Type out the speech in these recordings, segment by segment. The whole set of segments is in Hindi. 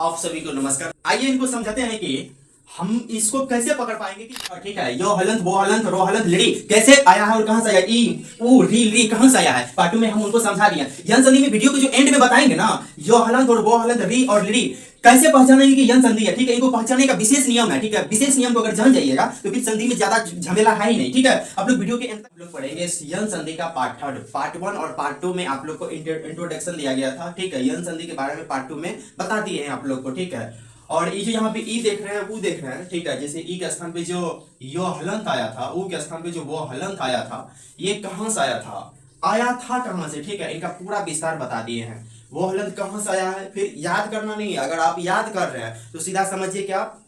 आप सभी को नमस्कार। आइए इनको समझाते हैं कि हम इसको कैसे पकड़ पाएंगे कि ठीक है यो हलंत वो हलंत रो हलंत लड़ी कैसे आया है और कहां से आया ई ऊ री री कहां से आया है। पार्ट 2 में हम उनको समझा दिए। यन संधि में वीडियो को जो एंड में बताएंगे ना यो हलंत और वो हलंत री और लड़ी कैसे पहचानेंगे कि यन संधि है। ठीक है, इनको पहचानने का विशेष नियम है। ठीक है, विशेष नियम को अगर जान जाइएगा तो फिर संधि में ज्यादा झमेला है ही नहीं। ठीक है, आप लोग वीडियो के एंड तक लोग पढ़ेंगे यन संधि का पार्ट 1 और पार्ट 2 में आप लोग को इंट्रोडक्शन दिया गया था। ठीक है, यन संधि के बारे में पार्ट 2 में बता दिए हैं आप लोग को। ठीक है, और ये जो यहाँ पे ई देख रहे हैं वो देख रहे हैं। ठीक है, जैसे ई के स्थान पे जो यो हलंत आया था, ऊ के स्थान पे जो वो हलंत आया था, ये कहां से आया था कहां से। ठीक है, इनका पूरा विस्तार बता दिए हैं। वो हलंत कहां से आया है, फिर याद करना नहीं है। अगर आप याद कर रहे हैं तो सीधा समझिए कि आप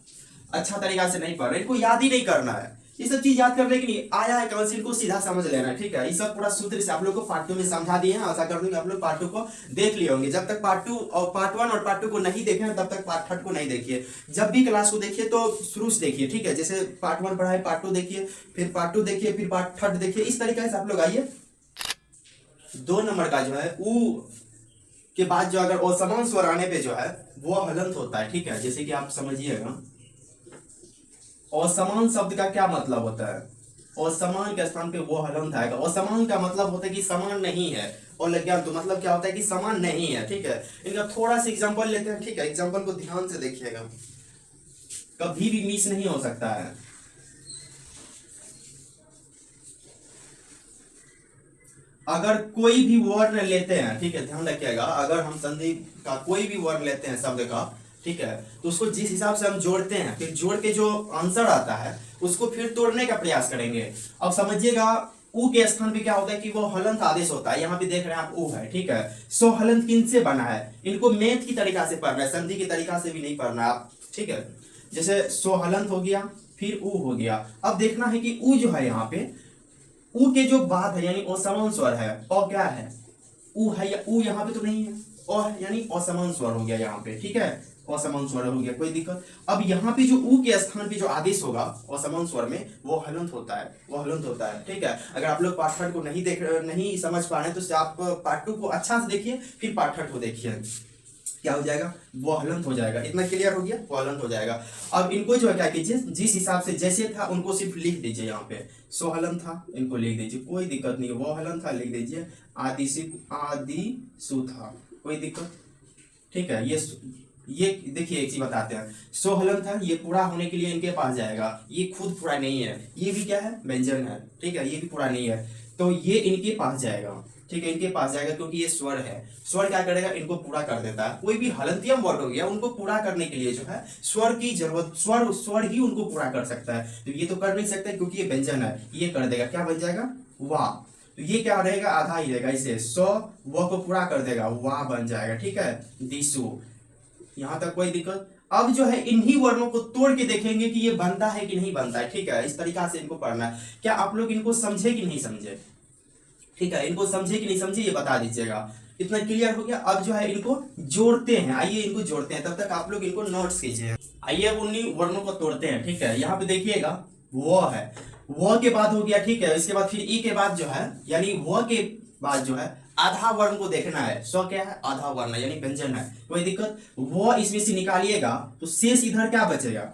अच्छा तरीका से नहीं पढ़ रहे, इनको याद ही नहीं करना है। ये सब चीज याद करने के लिए आया है कहां से, इनको सीधा समझ लेना है। ठीक है, ये सब पूरा सूत्र से आप लोग को पार्ट 2 में समझा दिए हैं। आशा करता हूं कि आप लोग पार्ट 2 को देख लिए होंगे। जब तक पार्ट 2 और पार्ट 1 और पार्ट 2 को नहीं देखे हैं तब तक पार्ट 3 को नहीं देखिए। जब भी क्लास को देखिए तो शुरू से देखिए। ठीक है, जैसे पार्ट 1 पढ़ा है पार्ट 2 देखिए, फिर पार्ट 2 देखिए, फिर पार्ट 3 देखिए। इस तरीके से आप लोग आइए। 2 नंबर का जो है ऊ के बाद जो अगर असमान स्वर आने पे जो है वो हलंत होता है। ठीक है, जैसे कि आप समझिएगा असमान शब्द का क्या मतलब होता है। असमान के स्थान पे वो हलंत आएगा। असमान का मतलब होता है कि समान नहीं है, और लज्ञान तो मतलब क्या होता है कि समान नहीं है। ठीक है, इनका थोड़ा सा एग्जांपल लेते हैं। ठीक है, एग्जांपल को ध्यान से देखिएगा, कभी भी मिस नहीं हो सकता है। अगर कोई भी वर्ण लेते हैं, ठीक है ध्यान रखिएगा, अगर हम संधि का कोई भी वर्ण लेते हैं शब्द का, ठीक है, तो उसको जिस हिसाब से हम जोड़ते हैं फिर जोड़ के जो आंसर आता है उसको फिर तोड़ने का प्रयास करेंगे। अब समझिएगा ऊ के स्थान पे क्या होता है कि वो हलंत आदेश होता है। यहाँ पे देख रहे हैं आप ऊ है। ठीक है, सो हलंत किन से बना है, इनको मैथ की तरीका से पढ़ना है, संधि की तरीका से भी नहीं पढ़ना आप। ठीक है, जैसे सो हलंत हो गया फिर ऊ हो गया। अब देखना है कि ऊ जो है यहाँ पे ऊ के जो बाद है यानी असमान स्वर है, और क्या है ऊ है या ऊ यहाँ पे तो नहीं है, और यानी असमान स्वर हो गया यहाँ पे। ठीक है, असमान स्वर हो गया, कोई दिक्कत। अब यहाँ पे जो ऊ के स्थान पे जो आदेश होगा असमान स्वर में वो हलंत होता है, वो हलंत होता है। ठीक है, अगर आप लोग पार्ट 3 को नहीं समझ पा रहे हैं तो आप पार्ट 2 को अच्छा से देखिए, फिर पार्ट 3 को देखिए, क्या हो जाएगा वो हलंत हो जाएगा। इतना क्लियर हो गया, वो हलंत हो जाएगा। अब इनको जो है क्या कीजिए, जिस हिसाब से जैसे था उनको सिर्फ लिख दीजिए। यहाँ पे सो हलंत था, इनको लिख दीजिए, कोई दिक्कत नहीं है। वो हलंत था लिख दीजिए, आदि सु था, कोई दिक्कत। ठीक है, ये देखिए एक चीज बताते हैं, सो हलंत था ये पूरा होने के लिए इनके पास जाएगा, ये खुद पूरा नहीं है, ये भी क्या है व्यंजन है। ठीक है, ये भी पूरा नहीं है तो ये इनके पास जाएगा। ठीक है, इनके पास जाएगा क्योंकि ये स्वर है। स्वर क्या करेगा, इनको पूरा कर देता है। कोई भी हलंतियम वर्ड हो गया उनको पूरा करने के लिए जो है स्वर की जरूरत, स्वर ही उनको पूरा कर सकता है। तो ये तो कर नहीं सकता क्योंकि ये व्यंजन है, ये कर देगा, क्या बन जाएगा वाह। तो ये क्या रहेगा, आधा ही रहेगा, इसे सो वो को पूरा कर देगा, वाह बन जाएगा। ठीक है, दिशु, यहां तक कोई दिक्कत। अब जो है इन्हीं वर्णों को तोड़ के देखेंगे कि ये बनता है कि नहीं बनता है। ठीक है, इस तरीका से इनको पढ़ना है। क्या आप लोग इनको समझे कि नहीं समझे, ठीक है, इनको समझे कि नहीं समझे ये बता दीजिएगा। इतना क्लियर हो गया। अब जो है इनको जोड़ते हैं, आइए इनको जोड़ते हैं, तब तक आप लोग इनको नोट्स कीजिए। आइए अब उन्हीं वर्णों को तोड़ते हैं। ठीक है, यहाँ पे देखिएगा वो है, वो के बाद हो गया। ठीक है, इसके बाद फिर ई के बाद जो है यानी वो के बाद जो है आधा वर्ण को देखना है। सो क्या है, आधा वर्ण यानी व्यंजन है, कोई दिक्कत। वो इसमें से निकालिएगा तो शेष इधर क्या बचेगा।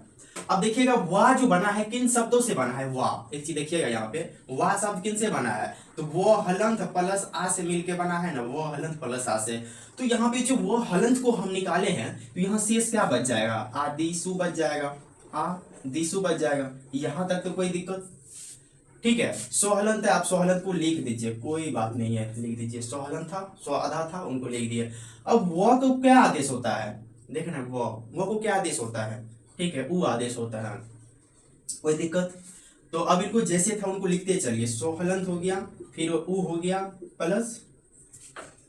अब देखिएगा वाह जो बना है किन शब्दों से बना है, वाह एक चीज देखिएगा यहाँ पे, वाह शब्द किन से बना है, तो वो हलंत प्लस आ से मिलके बना है ना, वो हलंत प्लस आ से। तो यहाँ पे जो वो हलंत को हम निकाले हैं तो यहाँ शेष क्या बच जाएगा, आदिशु बच जाएगा, आदिशु बच जाएगा। यहाँ तक तो कोई दिक्कत। ठीक है, सोहलंत है, आप सोहलंत को लिख दीजिए, कोई बात नहीं है, लिख दीजिए सोहलंत था, सो आधा था, उनको लिख दिए। अब वो को क्या आदेश होता है, देखना वो को क्या आदेश होता है। ठीक है, ऊ आदेश होता है, कोई दिक्कत। तो अब इनको जैसे था उनको लिखते चलिए, सोहलंत हो गया, फिर ऊ हो गया प्लस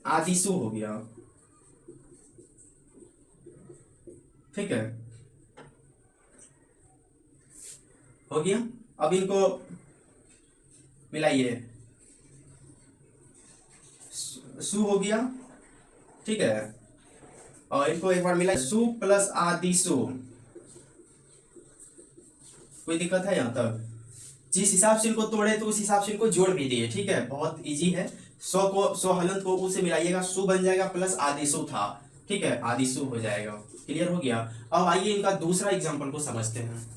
आदिशु हो गया। ठीक है, हो गया। अब इनको मिलाइए, सु हो गया। ठीक है, और इनको एक बार मिला, सु प्लस आदिशु, कोई दिक्कत है यहाँ तक। जिस हिसाब से इनको तोड़े तो उस हिसाब से इनको जोड़ भी दिए। ठीक है, बहुत इजी है। सो हलंत को उ से मिलाइएगा, सु बन जाएगा प्लस आदिशु था। ठीक है, आदिशु हो जाएगा। क्लियर हो गया। अब आइए इनका दूसरा एग्जांपल को समझते हैं।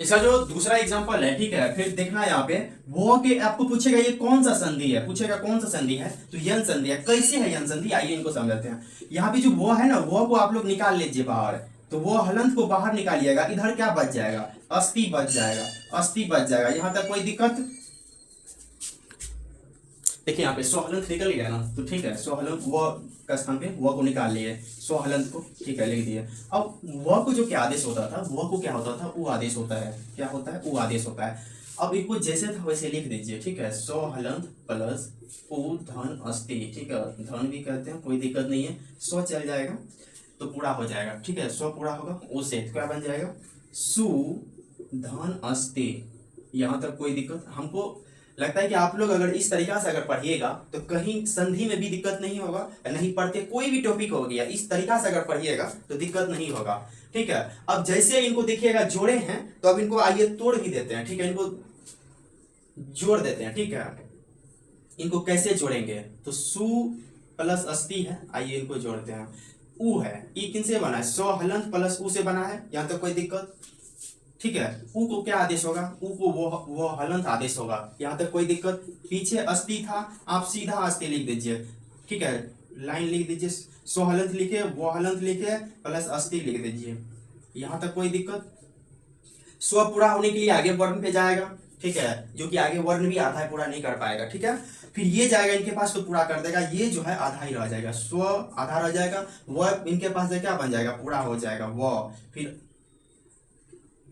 इसका जो दूसरा एग्जांपल है, ठीक है, फिर देखना यहाँ पे वो के आपको पूछेगा ये कौन सा संधि है, पूछेगा कौन सा संधि है, तो यन संधि है। कैसे है यन संधि, आइए इनको समझते हैं। यहाँ पे जो वो है ना, वो को आप लोग निकाल लीजिए बाहर, तो वो हलंत को बाहर निकालिएगा, इधर क्या बच जाएगा, अस्थि बच जाएगा, अस्थि बच जाएगा। यहाँ तक कोई दिक्कत? देखिए यहाँ पे स्वहलंत निकल गया ना, तो ठीक है, स्वहलंत वो का स्थान पे वो को निकाल लिए, स्वहलंत को, ठीक है, लिख दिए। अब वो को जो क्या आदेश होता था, वो को क्या होता था, उ आदेश होता है, क्या होता है, उ आदेश होता है। अब इनको जैसे था वैसे लिख दीजिए, ठीक है, स्वहलंत प्लस उ धन अस्थि, ठीक है, धन भी कहते हैं, कोई दिक्कत नहीं है, स्व चल जाएगा तो पूरा हो जाएगा, ठीक है, स्व पूरा होगा, उसे क्या बन जाएगा, सु धन अस्थि। यहाँ तक कोई दिक्कत? हमको लगता है कि आप लोग अगर इस तरीका से अगर पढ़िएगा तो कहीं संधि में भी दिक्कत नहीं होगा, नहीं पढ़ते कोई भी टॉपिक हो गया, इस तरीका से अगर पढ़िएगा तो दिक्कत नहीं होगा, ठीक है। अब जैसे इनको देखिएगा जोड़े हैं, तो अब इनको आइए तोड़ भी देते हैं, ठीक है, इनको जोड़ देते हैं, ठीक है। इनको कैसे जोड़ेंगे, तो सु प्लस अस्थि है, आइए इनको जोड़ते हैं। उ है, ई किन से बना है, स्व हलंत प्लस उ से बना है, यहाँ तक कोई दिक्कत, ठीक है। उ को क्या आदेश होगा, उ को वो हलंत आदेश होगा, यहाँ तक कोई दिक्कत। पीछे अस्थि था, आप सीधा अस्थि लिख दीजिए, ठीक है, लाइन लिख दीजिए, स्व हलंत लिखे, वो हलंत लिखे, प्लस अस्थि लिख दीजिए, यहाँ तक कोई दिक्कत। स्व पूरा होने के लिए आगे वर्ण पे जाएगा, ठीक है, जो कि आगे वर्ण भी आधा पूरा नहीं कर पाएगा, ठीक है। फिर ये जाएगा इनके पास तो पूरा कर देगा, ये जो है आधा ही रह जाएगा, स्व आधा रह जाएगा, वह इनके पास क्या बन जाएगा, पूरा हो जाएगा, वह फिर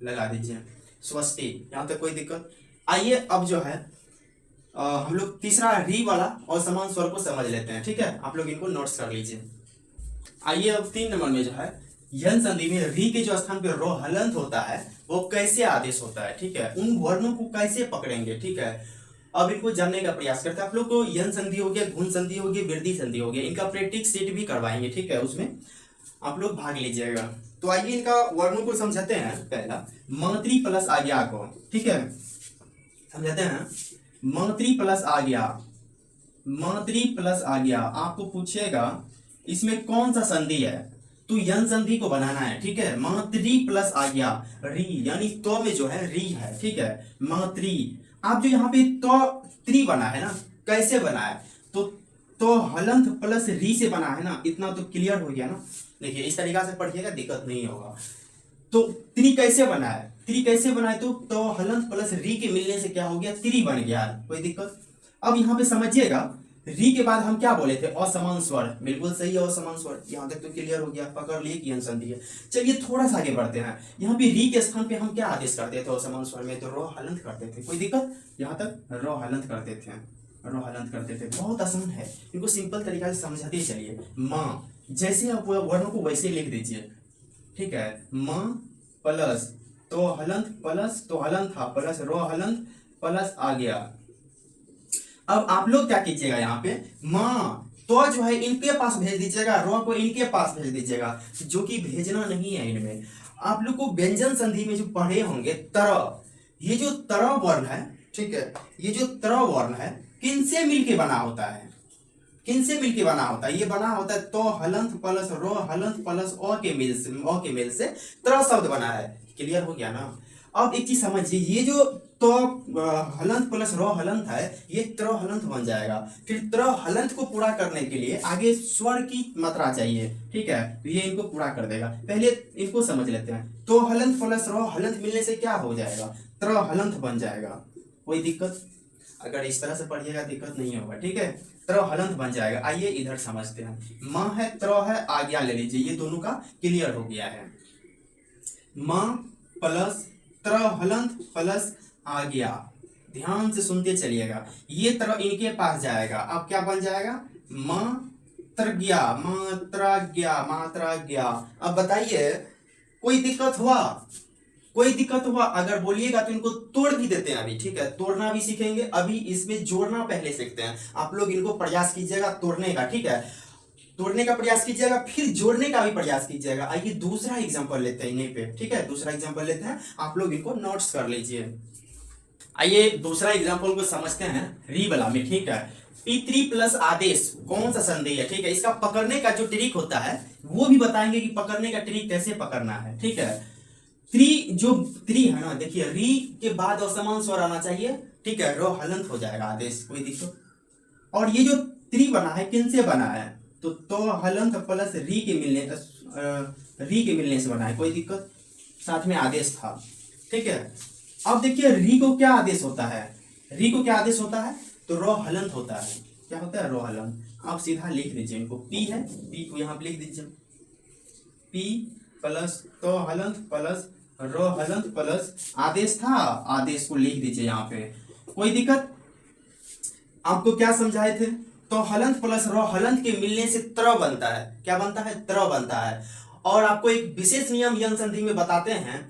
लगा दीजिए स्वस्ति, यहां तक कोई दिक्कत। आइए अब जो है हम लोग तीसरा री वाला और समान स्वर को समझ लेते हैं, ठीक है, आप लोग इनको नोट्स कर लीजिए। आइए अब 3 नंबर में जो है यन संधि में री के जो स्थान पे रो हलंत होता है वो कैसे आदेश होता है, ठीक है, उन वर्णों को कैसे पकड़ेंगे, ठीक है। अब इनको जानने का प्रयास करते हैं। आप लोग को यन संधि हो गया, घुन संधि हो गया, वृद्धि संधि हो गया, इनका प्रैक्टिस सेट भी करवाएंगे, ठीक है, उसमें आप लोग भाग लीजिएगा। तो आइए इनका वर्णों को समझाते हैं। पहला मंत्री प्लस आज्ञा को, ठीक है, समझाते हैं। मंत्री प्लस आज्ञा, मंत्री प्लस आज्ञा, आपको पूछेगा इसमें कौन सा संधि है, तो यन संधि को बनाना है, ठीक है। मंत्री प्लस आज्ञा, री यानी तो में जो है री है, ठीक है, मंत्री। आप जो यहाँ पे तो त्री बना है ना, कैसे बना है, तो हलंत प्लस री से बना है ना, इतना तो क्लियर हो गया ना। देखिए इस तरीका से पढ़िएगा, दिक्कत नहीं होगा। तो त्री कैसे बना है, त्री कैसे बना है, तो हलंत प्लस री के मिलने से क्या हो गया, त्री बन गया, कोई दिक्कत। अब यहाँ पे समझिएगा, री के बाद हम क्या बोले थे, असमान स्वर, बिल्कुल सही है, असमान स्वर, यहाँ तक तो क्लियर हो गया, पकड़ लिए कि यन संधि है। चलिए थोड़ा सा आगे बढ़ते हैं। यहाँ पे री के स्थान पे हम क्या आदेश करते थे असमान स्वर में, तो रो हलंत करते थे, कोई दिक्कत, यहाँ तक रो हलंत करते थे, रो हलंत करते थे। बहुत आसान है, इनको सिंपल तरीका से समझाते चलिए। माँ, जैसे आप वर्णों को वैसे लिख दीजिए, ठीक है, माँ प्लस तो हलंत प्लस तो हलंत था प्लस रो हलंत प्लस आ गया। अब आप लोग क्या कीजिएगा, यहाँ पे माँ तो जो है इनके पास भेज दीजिएगा, रो को इनके पास भेज दीजिएगा, जो कि भेजना नहीं है इनमें। आप लोग को व्यंजन संधि में जो पढ़े होंगे तरह, ये जो तरह वर्ण है, ठीक है, ये जो तरह वर्ण है किनसे मिलके बना होता है, किनसे मिलके बना होता है, ये बना होता है तो हलंत प्लस रो हलंत प्लस ओ के मेल से तरह शब्द बना है, क्लियर हो गया ना। अब एक चीज समझिए, ये जो तो हलंत प्लस रो हलंत है, ये त्र हलंत बन जाएगा। फिर त्र हलंत को पूरा करने के लिए आगे स्वर की मात्रा चाहिए, ठीक है, तो ये इनको पूरा कर देगा। पहले इनको समझ लेते हैं, तो हलंत प्लस रो हलंत मिलने से क्या हो जाएगा, त्र हलंत बन जाएगा, कोई दिक्कत, अगर इस तरह से पढ़िएगा दिक्कत नहीं होगा, ठीक है, त्र हलंत बन जाएगा। आइए इधर समझते हैं, माँ है, त्र है, आज्ञा ले लीजिए, ये दोनों का क्लियर हो गया है। माँ प्लस त्र हलंत प्लस आज्ञा, ध्यान से सुनते चलिएगा, ये तरह इनके पास जाएगा, अब क्या बन जाएगा, मात्रज्ञा, मात्राज्ञा, मात्राज्ञा। अब बताइए कोई दिक्कत हुआ, कोई दिक्कत हुआ, अगर बोलिएगा तो इनको तोड़ भी देते हैं अभी, ठीक है, तोड़ना भी सीखेंगे, अभी इसमें जोड़ना पहले सीखते हैं। आप लोग इनको प्रयास कीजिएगा तोड़ने का, ठीक है, तोड़ने का प्रयास कीजिएगा, फिर जोड़ने का भी प्रयास कीजिएगा। आइए दूसरा एग्जांपल लेते हैं इन्हीं पे, ठीक है, दूसरा एग्जांपल लेते हैं, आप लोग इनको नोट्स कर लीजिए। आइए दूसरा एग्जांपल को समझते हैं री वाला में, ठीक है। P3 प्लस आदेश कौन सा संधि है, ठीक है। इसका पकड़ने का जो ट्रिक होता है वो भी बताएंगे कि पकड़ने का ट्रिक कैसे पकड़ना है, ठीक है। त्रि है ना, देखिए री के बाद असमान स्वर आना चाहिए, ठीक है। रो हलंत हो जाएगा आदेश, कोई दिक्कत। और ये जो त्रि बना है किन से बना है, तो हलंत प्लस री के मिलने से बना है, कोई दिक्कत। साथ में आदेश था, ठीक है। अब देखिए री को क्या आदेश होता है, री को क्या आदेश होता है, तो रो हलंत होता है। क्या होता है, रो हलंत। आप सीधा लिख दीजिए इनको, पी है, पी को यहाँ पे लिख दीजिए, पी प्लस तो हलंत प्लस रो हलंत प्लस आदेश था, आदेश को लिख दीजिए यहाँ पे, कोई दिक्कत। आपको क्या समझाए थे, तो हलंत प्लस रो हलंत के मिलने से त्र बनता है, क्या बनता है, त्र बनता है। और आपको एक विशेष नियम यन संधि में बताते हैं,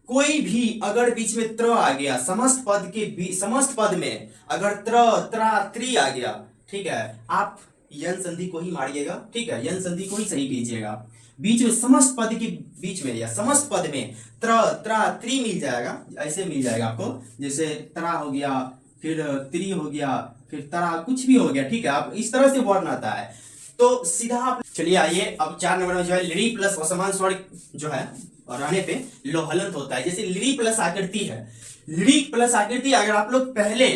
कोई भी अगर बीच में त्र आ गया, समस्त पद में अगर त्रा त्रि आ गया, ठीक है, आप यन संधि को ही मारिएगा, ठीक है, यन संधि को ही सही कीजिएगा। बीच में समस्त पद के बीच में या समस्त पद में त्रा त्रि मिल जाएगा, ऐसे मिल जाएगा आपको, जैसे त्रा हो गया, फिर त्रि हो गया, फिर तरा, कुछ भी हो गया, ठीक है। आप इस तरह से वर्ण आता है, तो सीधा आप चलिए आइए अब 4 नंबर में जो है लिरी प्लस असमान स्वर जो है और रहने पे लो हलंत होता है। जैसे लिरी प्लस आकृति है, लिरी प्लस आकृति, अगर आप लोग पहले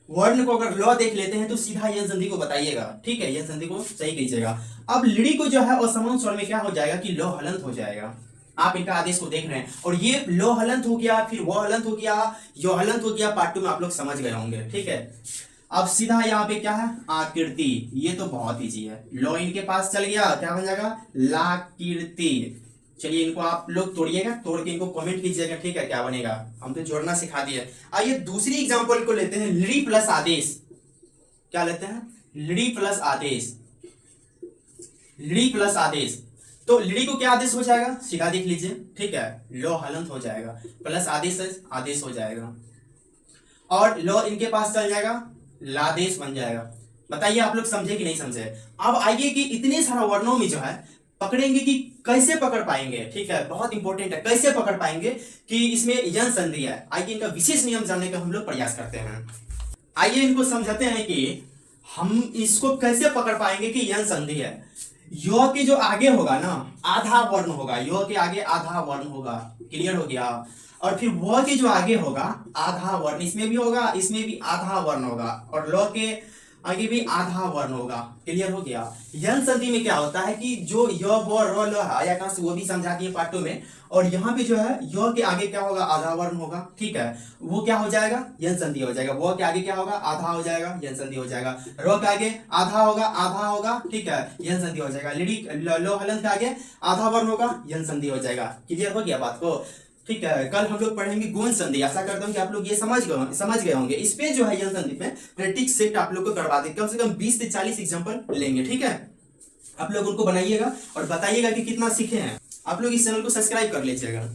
वर्ण को अगर लो देख लेते हैं तो सीधा यन संधि को बताइएगा, ठीक है, यन संधि को सही कीजिएगा। अब लिरी को जो है असमान स्वर में क्या हो जाएगा कि लो हलंत हो जाएगा। आप इनका आदेश को देख रहे हैं, और ये लो हलंत हो गया, फिर वो हलंत हो गया, यो हलंत हो गया, पार्ट 2 में आप लोग समझ गए होंगे, ठीक है। अब सीधा यहाँ पे क्या है, आकृति, ये तो बहुत इजी है, लो इनके पास चल गया, क्या बन जाएगा, लाकीर्ति। चलिए इनको आप लोग तोड़िएगा, तोड़ के इनको कमेंट कीजिएगा, ठीक है, क्या बनेगा, हम तो जोड़ना सिखा दिए। आइए दूसरी एग्जांपल को लेते हैं, लिरी प्लस आदेश, क्या लेते हैं, लिरी प्लस आदेश, लिरी प्लस आदेश। तो लिरी को क्या आदेश हो जाएगा, सीधा देख लीजिए, ठीक है, लो हलंत हो जाएगा, प्लस आदेश हो जाएगा, और लो इनके पास चल जाएगा, लादेश बन जाएगा। बताइए आप लोग समझे कि नहीं समझे। अब आइए कि इतने सारा वर्णों में जो है पकड़ेंगे कि कैसे पकड़ पाएंगे, ठीक है, बहुत इंपॉर्टेंट है, कैसे पकड़ पाएंगे कि इसमें यन संधि है। आइए इनका विशेष नियम जानने का हम लोग प्रयास करते हैं। आइए इनको समझाते हैं कि हम इसको कैसे पकड़ पाएंगे कि यन संधि है। यो के जो आगे होगा ना आधा वर्ण होगा, यो के आगे आधा वर्ण होगा, क्लियर हो गया। और फिर वो के जो आगे होगा आधा वर्ण, इसमें भी होगा, इसमें भी आधा वर्ण होगा, और लो के आगे भी आधा वर्ण होगा, क्लियर हो गया। यन संधि में क्या होता है कि जो य वो रो लो आया कहां से, वो भी समझा दिए पार्ट 2 में। और यहाँ पे जो है य के आगे क्या होगा, आधा वर्ण होगा, ठीक है, वो क्या हो जाएगा, यन संधि हो जाएगा। वो के आगे क्या होगा, आधा हो जाएगा, यन संधि हो जाएगा। रो के आगे आधा होगा, ठीक है, यन संधि हो जाएगा। लिरी लो हलंत के आगे आधा वर्ण होगा, यन संधि हो जाएगा। क्लियर हो गया बात को, ठीक है। कल हम लोग पढ़ेंगे गुण संधि, आशा करता हूँ कि आप लोग ये समझ गए होंगे। इस पे जो है यन संधि पे प्रैक्टिस सेट आप लोग को करवा देंगे, कम से कम 20 से 40 एग्जांपल लेंगे, ठीक है। आप लोग उनको बनाइएगा और बताइएगा कि कितना सीखे हैं। आप लोग इस चैनल को सब्सक्राइब कर लीजिएगा।